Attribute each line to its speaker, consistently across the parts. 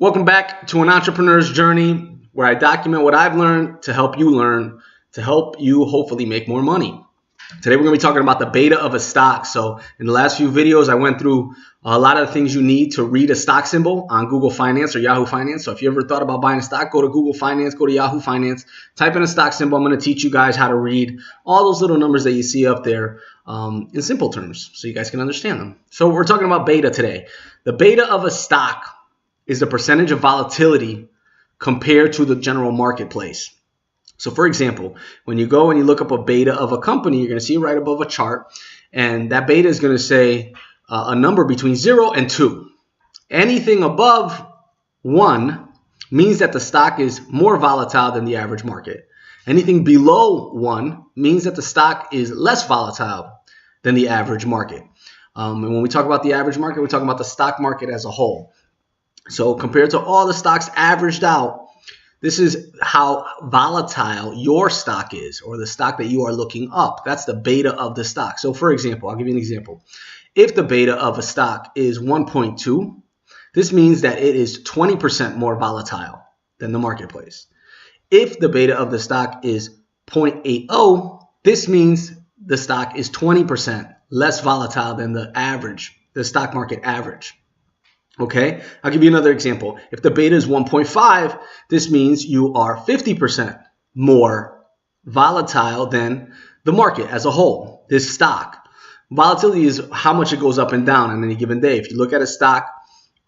Speaker 1: Welcome back to An Entrepreneur's Journey, where I document what I've learned to help you learn, to help you hopefully make more money. Today we're going to be talking about the beta of a stock. So in the last few videos, I went through a lot of the things you need to read a stock symbol on Google Finance or Yahoo Finance. So if you ever thought about buying a stock, go to Google Finance, go to Yahoo Finance, type in a stock symbol. I'm going to teach you guys how to read all those little numbers that you see up there in simple terms so you guys can understand them. So we're talking about beta today. The beta of a stock is the percentage of volatility compared to the general marketplace. So for example, when you go and you look up a beta of a company, you're going to see right above a chart, and that beta is going to say a number between 0 and 2. Anything above 1 means that the stock is more volatile than the average market. Anything below 1 means that the stock is less volatile than the average market. And when we talk about the average market, we're talking about the stock market as a whole. So compared to all the stocks averaged out, this is how volatile your stock is, or the stock that you are looking up. That's the beta of the stock. So for example, I'll give you an example. If the beta of a stock is 1.2, this means that it is 20% more volatile than the marketplace. If the beta of the stock is 0.80, this means the stock is 20% less volatile than the average, the stock market average. Okay, I'll give you another example. If the beta is 1.5, this means you are 50% more volatile than the market as a whole, this stock. Volatility is how much it goes up and down on any given day. If you look at a stock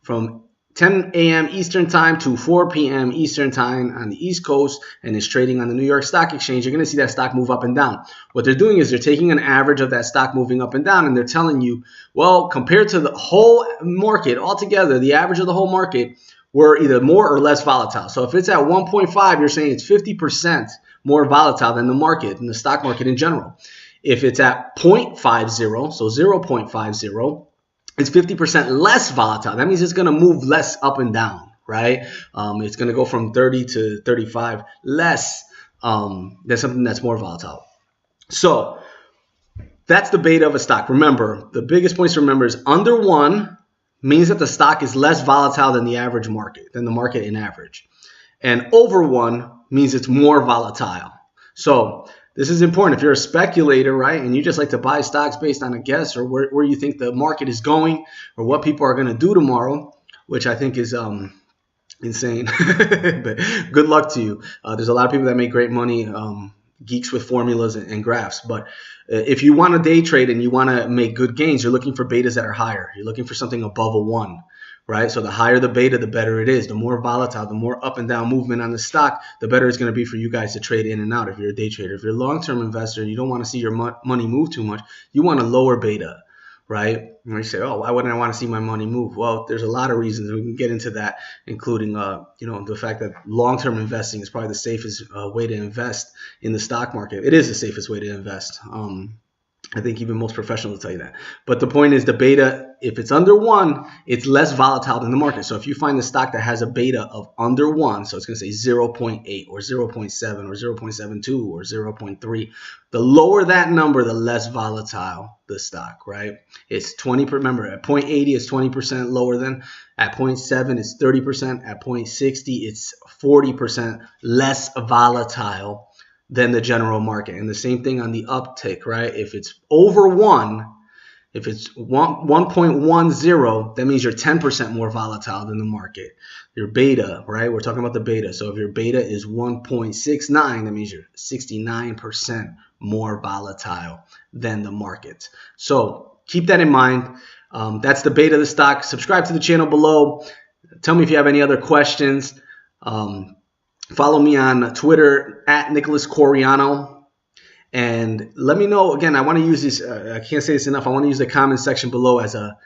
Speaker 1: from 10 a.m. Eastern time to 4 p.m. Eastern time on the East Coast and is trading on the New York Stock Exchange, you're going to see that stock move up and down. What they're doing is they're taking an average of that stock moving up and down, and they're telling you, well, compared to the whole market altogether, the average of the whole market, we're either more or less volatile. So if it's at 1.5, you're saying it's 50% more volatile than the market, than the stock market in general. If it's at 0.50, so 0.50, it's 50% less volatile. That means it's going to move less up and down, right? It's going to go from 30 to 35 less than something that's more volatile. So that's the beta of a stock. Remember, the biggest points to remember is under 1 means that the stock is less volatile than the average market, than the market in average. And over 1 means it's more volatile. So this is important. If you're a speculator, right, and you just like to buy stocks based on a guess or where you think the market is going or what people are going to do tomorrow, which I think is insane. But good luck to you. There's a lot of people that make great money, geeks with formulas and graphs. But if you want to day trade and you want to make good gains, you're looking for betas that are higher. You're looking for something above a 1. Right? So the higher the beta, the better it is. The more volatile, the more up and down movement on the stock, the better it's going to be for you guys to trade in and out if you're a day trader. If you're a long-term investor and you don't want to see your money move too much, you want a lower beta, right? And you say, oh, why wouldn't I want to see my money move? Well, there's a lot of reasons. We can get into that, including the fact that long-term investing is probably the safest way to invest in the stock market. It is the safest way to invest. I think even most professionals will tell you that. But the point is the beta, if it's under 1, it's less volatile than the market. So if you find a stock that has a beta of under 1, so it's going to say 0.8 or 0.7 or 0.72 or 0.3, the lower that number, the less volatile the stock, right? It's 20%. Remember, at 0.80, it's 20% lower than. At 0.7, it's 30%. At 0.60, it's 40% less volatile than the general market. And the same thing on the uptick, right? If it's over 1, if it's 1.10, that means you're 10% more volatile than the market. Your beta, right? We're talking about the beta. So if your beta is 1.69, that means you're 69% more volatile than the market. So keep that in mind. That's the beta of the stock. Subscribe to the channel below. Tell me if you have any other questions. Follow me on Twitter at Nicholas Coriano, and let me know. Again, I want to use this. I can't say this enough. I want to use the comment section below as a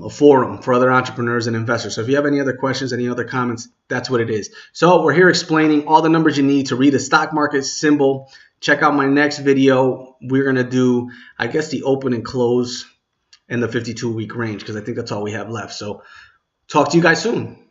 Speaker 1: forum for other entrepreneurs and investors. So if you have any other questions, any other comments, that's what it is. So we're here explaining all the numbers you need to read a stock market symbol. Check out my next video. We're going to do, I guess, the open and close and the 52-week range, because I think that's all we have left. So talk to you guys soon.